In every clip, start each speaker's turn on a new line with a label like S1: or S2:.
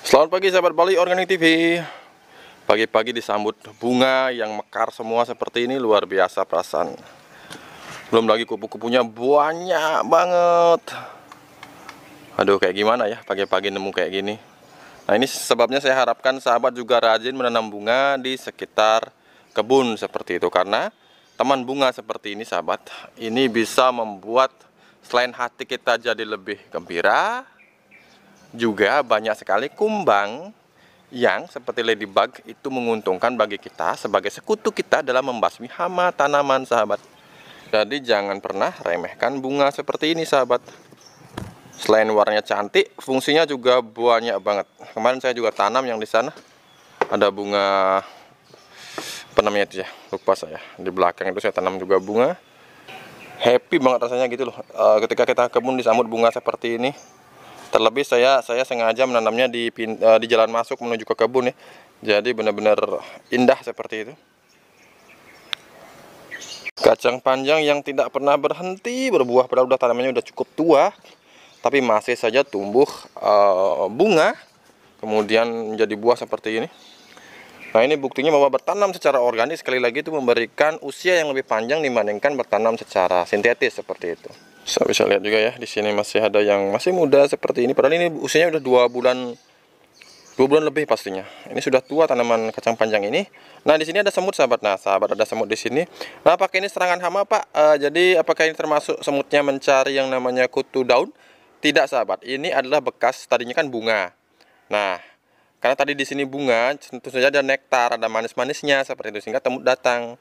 S1: Selamat pagi sahabat Bali Organik TV. Pagi-pagi disambut bunga yang mekar semua seperti ini, luar biasa perasaan. Belum lagi kupu-kupunya banyak banget. Aduh, kayak gimana ya pagi-pagi nemu kayak gini. Nah, ini sebabnya saya harapkan sahabat juga rajin menanam bunga di sekitar kebun seperti itu. Karena taman bunga seperti ini sahabat, ini bisa membuat selain hati kita jadi lebih gembira, juga banyak sekali kumbang yang seperti ladybug itu menguntungkan bagi kita sebagai sekutu kita dalam membasmi hama tanaman sahabat. Jadi jangan pernah remehkan bunga seperti ini sahabat. Selain warnanya cantik, fungsinya juga banyak banget. Kemarin saya juga tanam yang di sana. Ada bunga apa namanya itu ya, lupa saya. Di belakang itu saya tanam juga bunga. Happy banget rasanya gitu loh. Ketika kita kebun disambut bunga seperti ini. Terlebih saya sengaja menanamnya di jalan masuk menuju ke kebun ya. Jadi benar-benar indah seperti itu. Kacang panjang yang tidak pernah berhenti berbuah, padahal udah tanamannya udah cukup tua, tapi masih saja tumbuh bunga, kemudian menjadi buah seperti ini. Nah, ini buktinya bahwa bertanam secara organik sekali lagi itu memberikan usia yang lebih panjang dibandingkan bertanam secara sintetis seperti itu. Saya bisa lihat juga ya, di sini masih ada yang masih muda seperti ini. Padahal ini usianya udah 2 bulan lebih pastinya. Ini sudah tua tanaman kacang panjang ini. Nah, di sini ada semut sahabat. Nah, sahabat ada semut di sini. Nah, apakah ini serangan hama, Pak? Jadi apakah ini termasuk semutnya mencari yang namanya kutu daun? Tidak sahabat. Ini adalah bekas tadinya kan bunga. Nah, karena tadi di sini bunga, tentu saja ada nektar, ada manis-manisnya seperti itu sehingga semut datang.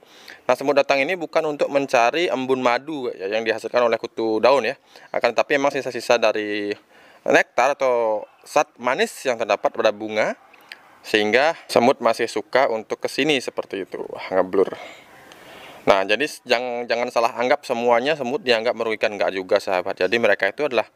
S1: Nah, semut datang ini bukan untuk mencari embun madu ya, yang dihasilkan oleh kutu daun ya. Akan tetapi memang sisa-sisa dari nektar atau zat manis yang terdapat pada bunga sehingga semut masih suka untuk kesini seperti itu. Wah, ngeblur. Nah, jadi jangan salah anggap semuanya semut dianggap merugikan, enggak juga sahabat. Jadi mereka itu adalah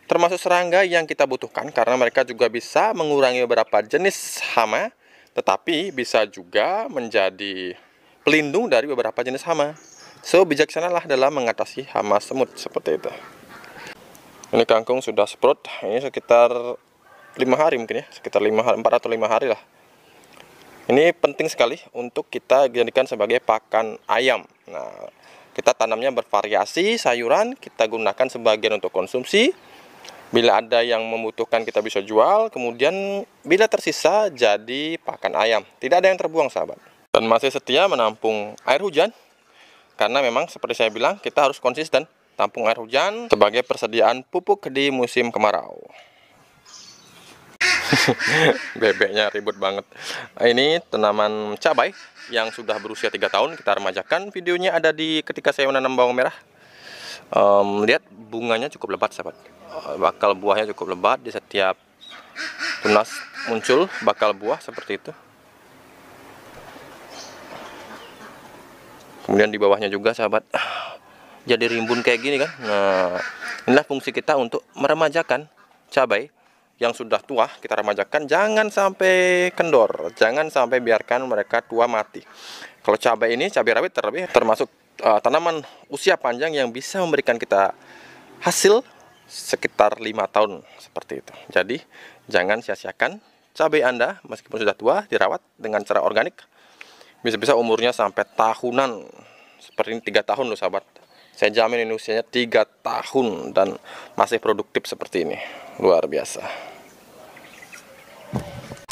S1: termasuk serangga yang kita butuhkan karena mereka juga bisa mengurangi beberapa jenis hama, tetapi bisa juga menjadi pelindung dari beberapa jenis hama. So, bijaksanalah dalam mengatasi hama semut seperti itu. Ini kangkung sudah sprout, ini sekitar 5 hari mungkin ya, sekitar 4 atau 5 hari lah. Ini penting sekali untuk kita jadikan sebagai pakan ayam. Nah, kita tanamnya bervariasi sayuran, kita gunakan sebagian untuk konsumsi. Bila ada yang membutuhkan kita bisa jual, kemudian bila tersisa jadi pakan ayam. Tidak ada yang terbuang sahabat. Dan masih setia menampung air hujan, karena memang seperti saya bilang kita harus konsisten tampung air hujan sebagai persediaan pupuk di musim kemarau. Bebeknya ribut banget. Ini tanaman cabai yang sudah berusia 3 tahun kita remajakan. Videonya ada di ketika saya menanam bawang merah. Lihat bunganya cukup lebat sahabat. Bakal buahnya cukup lebat, di setiap tunas muncul bakal buah seperti itu. Kemudian di bawahnya juga sahabat jadi rimbun kayak gini kan. Nah, inilah fungsi kita untuk meremajakan cabai yang sudah tua. Kita remajakan, jangan sampai kendor, jangan sampai biarkan mereka tua mati. Kalau cabai ini, cabai rawit termasuk tanaman usia panjang yang bisa memberikan kita hasil sekitar 5 tahun seperti itu. Jadi jangan sia-siakan cabai Anda meskipun sudah tua, dirawat dengan cara organik. Bisa-bisa umurnya sampai tahunan. Seperti ini 3 tahun loh sahabat. Saya jamin ini usianya 3 tahun dan masih produktif seperti ini. Luar biasa.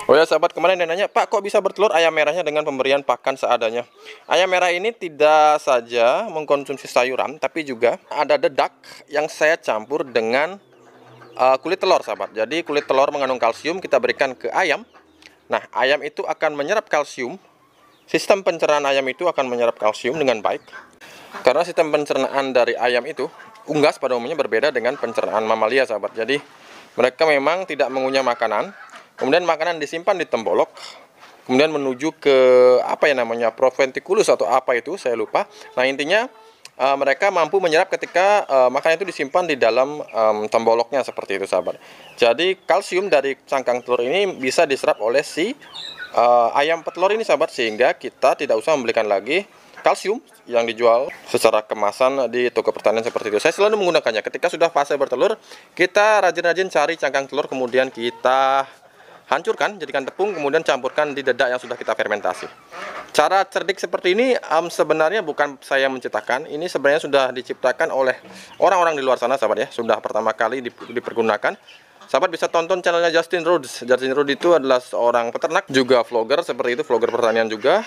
S1: Oh ya sahabat, kemarin dia nanya, Pak kok bisa bertelur ayam merahnya dengan pemberian pakan seadanya? Ayam merah ini tidak saja mengkonsumsi sayuran, tapi juga ada dedak yang saya campur dengan kulit telur sahabat. Jadi kulit telur mengandung kalsium, kita berikan ke ayam. Nah, ayam itu akan menyerap kalsium. Sistem pencernaan ayam itu akan menyerap kalsium dengan baik. Karena sistem pencernaan dari ayam itu, unggas pada umumnya berbeda dengan pencernaan mamalia sahabat. Jadi mereka memang tidak mengunyah makanan. Kemudian makanan disimpan di tembolok, kemudian menuju ke apa ya namanya, proventriculus atau apa itu saya lupa. Nah, intinya mereka mampu menyerap ketika makanan itu disimpan di dalam temboloknya seperti itu sahabat. Jadi kalsium dari cangkang telur ini bisa diserap oleh si ayam petelur ini sahabat, sehingga kita tidak usah membelikan lagi kalsium yang dijual secara kemasan di toko pertanian seperti itu. Saya selalu menggunakannya ketika sudah fase bertelur. Kita rajin-rajin cari cangkang telur, kemudian kita hancurkan, jadikan tepung, kemudian campurkan di dedak yang sudah kita fermentasi. Cara cerdik seperti ini sebenarnya bukan saya menciptakan, ini sebenarnya sudah diciptakan oleh orang-orang di luar sana, sahabat ya. Sudah pertama kali dipergunakan. Sahabat bisa tonton channelnya Justin Rhodes. Justin Rhodes itu adalah seorang peternak, juga vlogger seperti itu, vlogger pertanian juga.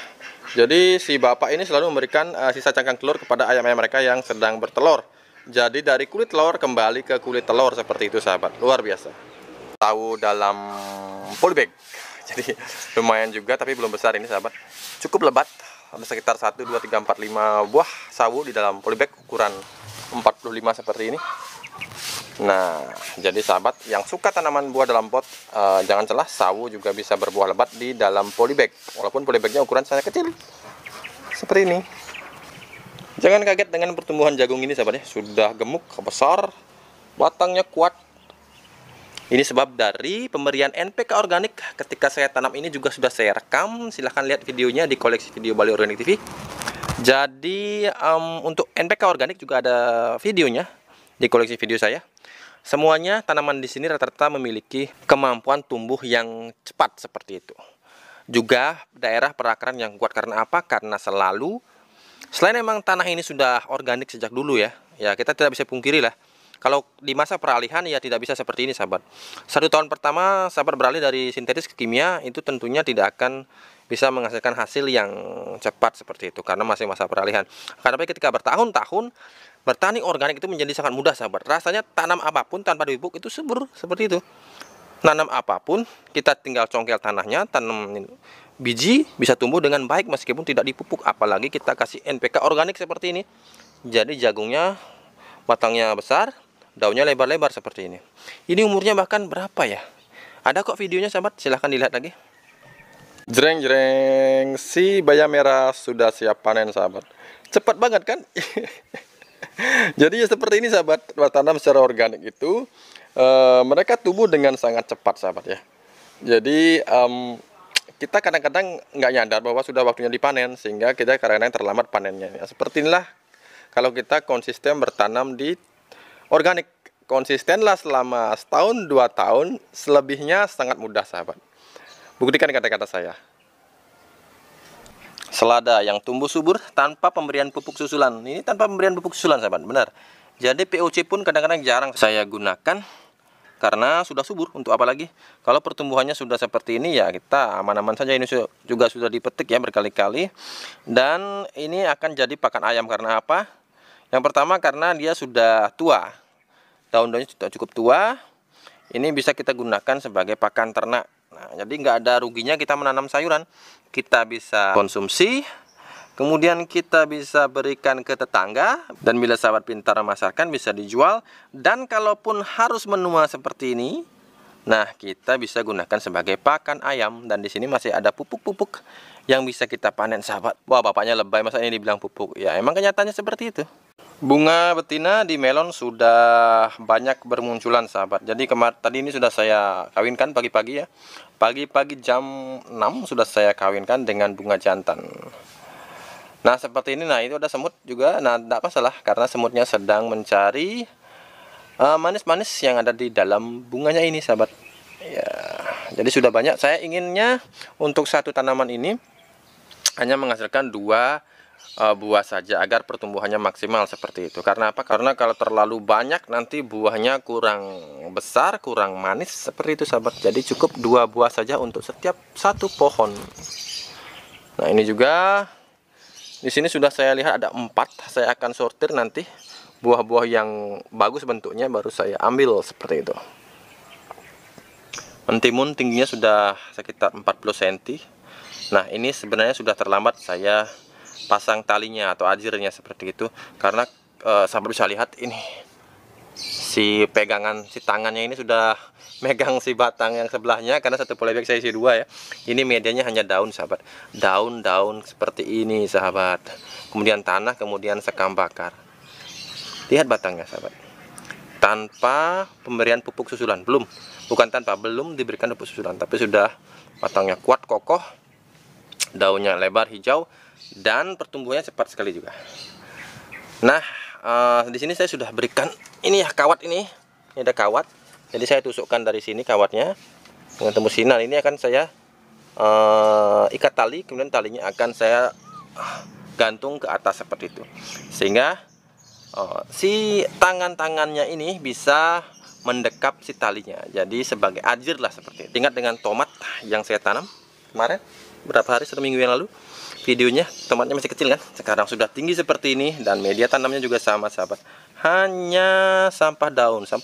S1: Jadi si bapak ini selalu memberikan sisa cangkang telur kepada ayam-ayam mereka yang sedang bertelur. Jadi dari kulit telur kembali ke kulit telur seperti itu, sahabat. Luar biasa. Tahu dalam polybag. Jadi lumayan juga, tapi belum besar ini, sahabat. Cukup lebat. Ada sekitar 1, 2, 3, 4, 5 buah sawu di dalam polybag ukuran 45 seperti ini. Nah, jadi sahabat yang suka tanaman buah dalam pot, jangan salah, sawu juga bisa berbuah lebat di dalam polybag. Walaupun polybagnya ukuran sangat kecil, seperti ini. Jangan kaget dengan pertumbuhan jagung ini, sahabat ya. Sudah gemuk, besar, batangnya kuat. Ini sebab dari pemberian NPK organik. Ketika saya tanam ini juga sudah saya rekam. Silahkan lihat videonya di koleksi video Bali Organik TV. Jadi untuk NPK organik juga ada videonya di koleksi video saya. Semuanya tanaman di sini rata-rata memiliki kemampuan tumbuh yang cepat seperti itu. Juga daerah perakaran yang kuat, karena apa? Karena selain memang tanah ini sudah organik sejak dulu ya. Ya, kita tidak bisa pungkiri lah. Kalau di masa peralihan ya tidak bisa seperti ini, sahabat. 1 tahun pertama sahabat beralih dari sintetis ke kimia, itu tentunya tidak akan bisa menghasilkan hasil yang cepat seperti itu, karena masih masa peralihan. Karena ketika bertahun-tahun bertani organik itu menjadi sangat mudah, sahabat. Rasanya tanam apapun tanpa dipupuk itu subur seperti itu. Nanam apapun, kita tinggal congkel tanahnya, tanam biji, bisa tumbuh dengan baik meskipun tidak dipupuk. Apalagi kita kasih NPK organik seperti ini. Jadi jagungnya batangnya besar, daunnya lebar-lebar seperti ini. Ini umurnya bahkan berapa ya? Ada kok videonya, sahabat, silahkan dilihat lagi. Jreng-jreng, si bayam merah sudah siap panen, sahabat. Cepat banget kan? Jadi ya seperti ini, sahabat. Tanam secara organik itu mereka tumbuh dengan sangat cepat, sahabat ya. Jadi kita kadang-kadang nggak nyadar bahwa sudah waktunya dipanen, sehingga kita kadang-kadang terlambat panennya. Ya, seperti inilah kalau kita konsisten bertanam di organik. Konsistenlah selama setahun 2 tahun, selebihnya sangat mudah, sahabat. Buktikan kata-kata saya. Selada yang tumbuh subur tanpa pemberian pupuk susulan. Ini tanpa pemberian pupuk susulan, sahabat, benar. Jadi POC pun kadang-kadang jarang saya gunakan karena sudah subur. Untuk apa lagi? Kalau pertumbuhannya sudah seperti ini ya kita aman-aman saja. Ini juga sudah dipetik ya berkali-kali. Dan ini akan jadi pakan ayam karena apa? Yang pertama karena dia sudah tua. Daun-daunnya sudah cukup tua. Ini bisa kita gunakan sebagai pakan ternak. Nah, jadi nggak ada ruginya kita menanam sayuran. Kita bisa konsumsi, kemudian kita bisa berikan ke tetangga, dan bila sahabat pintar memasarkan bisa dijual. Dan kalaupun harus menua seperti ini, nah kita bisa gunakan sebagai pakan ayam. Dan di sini masih ada pupuk-pupuk yang bisa kita panen, sahabat. Wah, bapaknya lebay, masa ini dibilang pupuk? Ya emang kenyataannya seperti itu. Bunga betina di melon sudah banyak bermunculan, sahabat. Jadi tadi ini sudah saya kawinkan pagi-pagi ya. Pagi-pagi jam 6 sudah saya kawinkan dengan bunga jantan. Nah seperti ini. Nah itu ada semut juga. Nah tidak masalah karena semutnya sedang mencari manis-manis yang ada di dalam bunganya ini, sahabat. Ya, jadi sudah banyak. Saya inginnya untuk satu tanaman ini hanya menghasilkan 2 buah saja agar pertumbuhannya maksimal seperti itu. Karena apa? Karena kalau terlalu banyak nanti buahnya kurang besar, kurang manis seperti itu, sahabat. Jadi cukup 2 buah saja untuk setiap satu pohon. Nah ini juga di sini sudah saya lihat ada 4. Saya akan sortir nanti buah-buah yang bagus bentuknya baru saya ambil seperti itu. Mentimun tingginya sudah sekitar 40 cm. Nah ini sebenarnya sudah terlambat saya pasang talinya atau ajirnya seperti itu, karena sahabat bisa lihat ini si tangannya ini sudah megang si batang yang sebelahnya, karena satu polybag saya isi 2 ya. Ini medianya hanya daun, sahabat. Daun-daun seperti ini, sahabat. Kemudian tanah, kemudian sekam bakar. Lihat batangnya, sahabat. Tanpa pemberian pupuk susulan, belum diberikan pupuk susulan, tapi sudah batangnya kuat, kokoh, daunnya lebar hijau, dan pertumbuhannya cepat sekali juga. Nah di sini saya sudah berikan ini ya kawat ini ada kawat. Jadi saya tusukkan dari sini kawatnya. dengan tembus sinar. Ini akan saya ikat tali, kemudian talinya akan saya gantung ke atas seperti itu, sehingga si tangan-tangannya ini bisa mendekap si talinya, jadi sebagai ajir lah seperti itu. Ingat dengan tomat yang saya tanam kemarin berapa hari, 1 minggu yang lalu videonya, tomatnya masih kecil kan, sekarang sudah tinggi seperti ini, dan media tanamnya juga sama sahabat, hanya sampah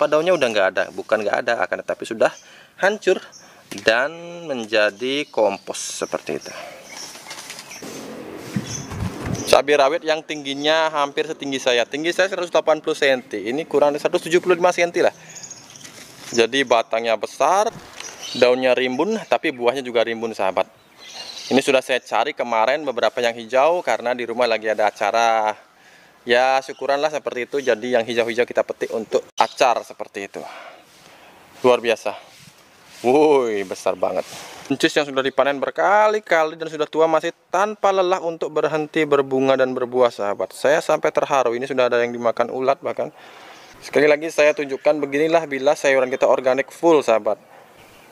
S1: daunnya udah nggak ada, bukan nggak ada, akan tetapi sudah hancur dan menjadi kompos seperti itu. Cabai rawit yang tingginya hampir setinggi saya, tinggi saya 180 cm, ini kurang dari 175 cm lah. Jadi batangnya besar, daunnya rimbun, tapi buahnya juga rimbun sahabat. Ini sudah saya cari kemarin beberapa yang hijau, karena di rumah lagi ada acara, ya syukuranlah seperti itu. Jadi yang hijau-hijau kita petik untuk acar seperti itu. Luar biasa. Woi, besar banget. Buncis yang sudah dipanen berkali-kali dan sudah tua masih tanpa lelah untuk berhenti berbunga dan berbuah sahabat. Saya sampai terharu, ini sudah ada yang dimakan ulat bahkan. Sekali lagi saya tunjukkan, beginilah bila sayuran kita organik full sahabat.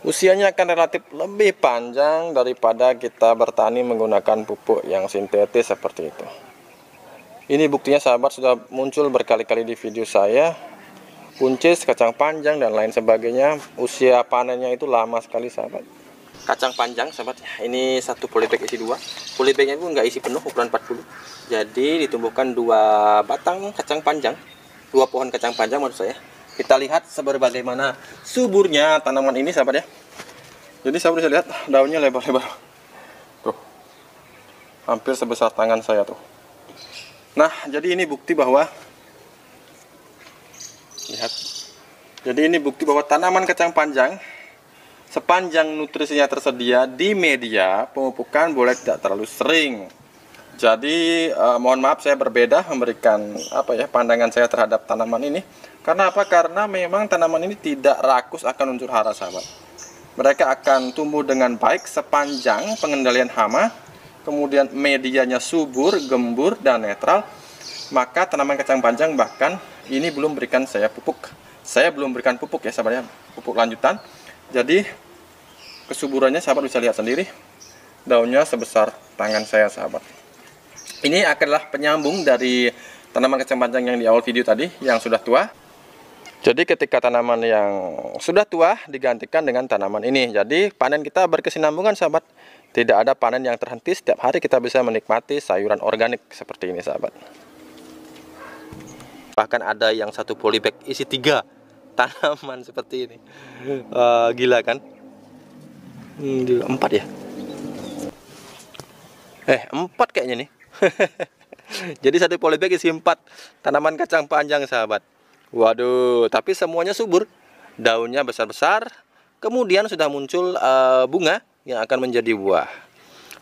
S1: Usianya akan relatif lebih panjang daripada kita bertani menggunakan pupuk yang sintetis seperti itu. Ini buktinya sahabat, sudah muncul berkali-kali di video saya. Buncis, kacang panjang dan lain sebagainya, usia panennya itu lama sekali sahabat. Kacang panjang sahabat, ini satu polybag isi 2. Polybagnya itu nggak isi penuh, ukuran 40. Jadi ditumbuhkan 2 batang kacang panjang, 2 pohon kacang panjang maksud saya. Kita lihat sebagaimana suburnya tanaman ini sahabat ya. Jadi sahabat bisa lihat daunnya lebar-lebar. Tuh. Hampir sebesar tangan saya tuh. Nah, jadi ini bukti bahwa, lihat. Jadi ini bukti bahwa tanaman kacang panjang, sepanjang nutrisinya tersedia di media, pemupukan boleh tidak terlalu sering. Jadi mohon maaf saya berbeda memberikan pandangan saya terhadap tanaman ini. Karena apa? Karena memang tanaman ini tidak rakus akan unsur hara sahabat. Mereka akan tumbuh dengan baik sepanjang pengendalian hama, kemudian medianya subur, gembur dan netral. Maka tanaman kacang panjang bahkan ini belum berikan saya pupuk. Saya belum berikan pupuk ya sahabat ya, pupuk lanjutan. Jadi kesuburannya sahabat bisa lihat sendiri. Daunnya sebesar tangan saya sahabat. Ini adalah penyambung dari tanaman kacang panjang yang di awal video tadi yang sudah tua. Jadi ketika tanaman yang sudah tua digantikan dengan tanaman ini. Jadi panen kita berkesinambungan sahabat. Tidak ada panen yang terhenti, setiap hari kita bisa menikmati sayuran organik seperti ini sahabat. Bahkan ada yang satu polybag isi 3 tanaman seperti ini. Gila kan? 4 ya? 4 kayaknya nih. Jadi satu polybag isi 4 tanaman kacang panjang sahabat. Waduh, tapi semuanya subur. Daunnya besar-besar. Kemudian sudah muncul bunga yang akan menjadi buah.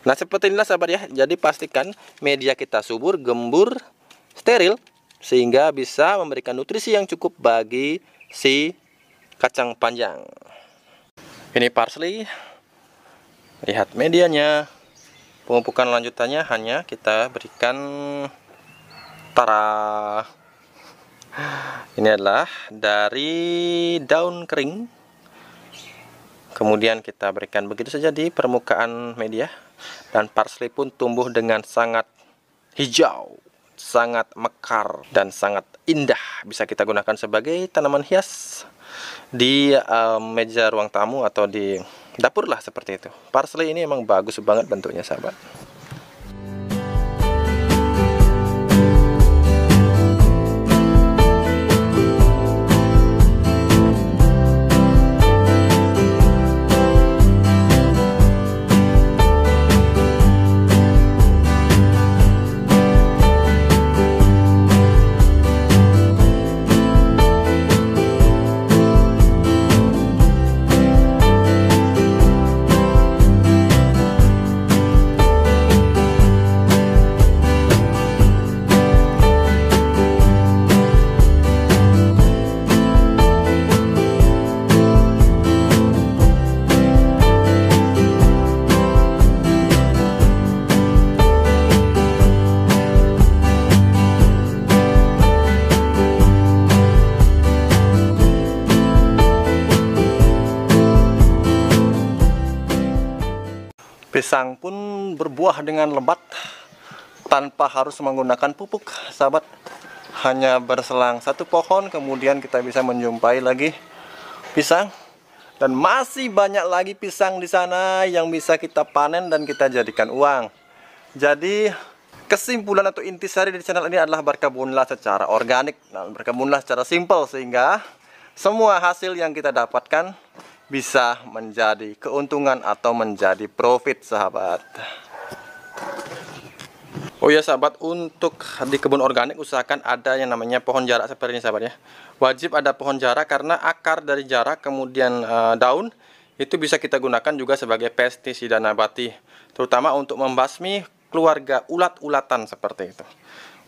S1: Nah seperti inilah sahabat ya. Jadi pastikan media kita subur, gembur, steril, sehingga bisa memberikan nutrisi yang cukup bagi si kacang panjang. Ini parsley. Lihat medianya. Pemupukan lanjutannya hanya kita berikan tara. Ini adalah dari daun kering. Kemudian kita berikan begitu saja di permukaan media. Dan parsley pun tumbuh dengan sangat hijau, sangat mekar, dan sangat indah. Bisa kita gunakan sebagai tanaman hias di meja ruang tamu atau di dapur lah seperti itu. Parsley ini emang bagus banget bentuknya sahabat. Pisang pun berbuah dengan lebat tanpa harus menggunakan pupuk, sahabat. Hanya berselang satu pohon, kemudian kita bisa menjumpai lagi pisang. Dan masih banyak lagi pisang di sana yang bisa kita panen dan kita jadikan uang. Jadi kesimpulan atau intisari di channel ini adalah berkebunlah secara organik, nah, berkebunlah secara simpel, sehingga semua hasil yang kita dapatkan bisa menjadi keuntungan atau menjadi profit, sahabat. Oh ya sahabat, untuk di kebun organik usahakan ada yang namanya pohon jarak seperti ini, sahabat ya. Wajib ada pohon jarak karena akar dari jarak kemudian daun itu bisa kita gunakan juga sebagai pestisida nabati, terutama untuk membasmi keluarga ulat-ulatan seperti itu.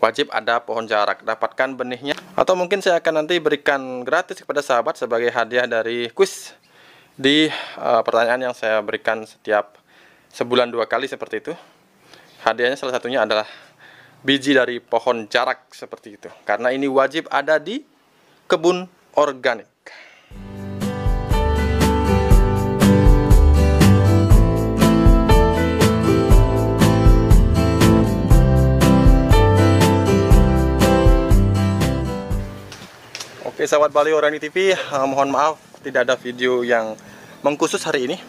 S1: Wajib ada pohon jarak, dapatkan benihnya, atau mungkin saya akan nanti berikan gratis kepada sahabat sebagai hadiah dari kuis di pertanyaan yang saya berikan setiap sebulan 2 kali seperti itu. Hadiahnya salah satunya adalah biji dari pohon jarak seperti itu, karena ini wajib ada di kebun organik. Oke sahabat Bali Organik TV, mohon maaf tidak ada video yang mengkhusus hari ini,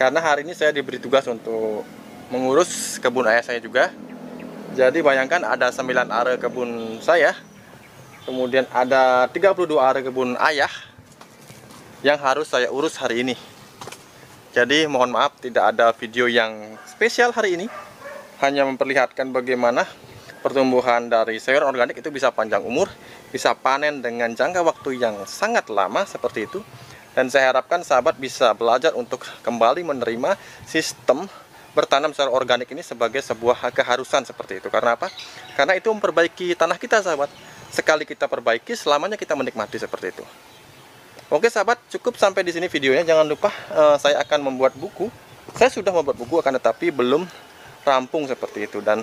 S1: karena hari ini saya diberi tugas untuk mengurus kebun ayah saya juga. Jadi bayangkan ada 9 are kebun saya, kemudian ada 32 are kebun ayah yang harus saya urus hari ini. Jadi mohon maaf tidak ada video yang spesial hari ini, hanya memperlihatkan bagaimana pertumbuhan dari sayuran organik itu bisa panjang umur, bisa panen dengan jangka waktu yang sangat lama seperti itu. Dan saya harapkan sahabat bisa belajar untuk kembali menerima sistem bertanam secara organik ini sebagai sebuah keharusan seperti itu. Karena apa? Karena itu memperbaiki tanah kita, sahabat. Sekali kita perbaiki, selamanya kita menikmati seperti itu. Oke sahabat, cukup sampai di sini videonya. Jangan lupa saya akan membuat buku. Saya sudah membuat buku, akan tetapi belum rampung seperti itu. Dan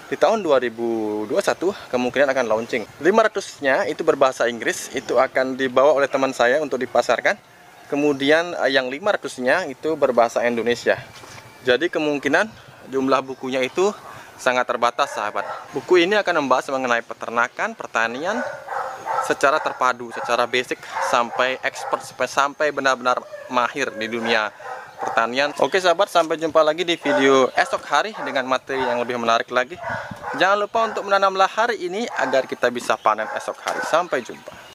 S1: di tahun 2021 kemungkinan akan launching. 500-nya itu berbahasa Inggris, itu akan dibawa oleh teman saya untuk dipasarkan. Kemudian yang 500-nya itu berbahasa Indonesia. Jadi kemungkinan jumlah bukunya itu sangat terbatas, sahabat. Buku ini akan membahas mengenai peternakan, pertanian secara terpadu, secara basic sampai expert, sampai benar-benar mahir di dunia pertanian. Oke sahabat, sampai jumpa lagi di video esok hari dengan materi yang lebih menarik lagi. Jangan lupa untuk menanamlah hari ini agar kita bisa panen esok hari. Sampai jumpa.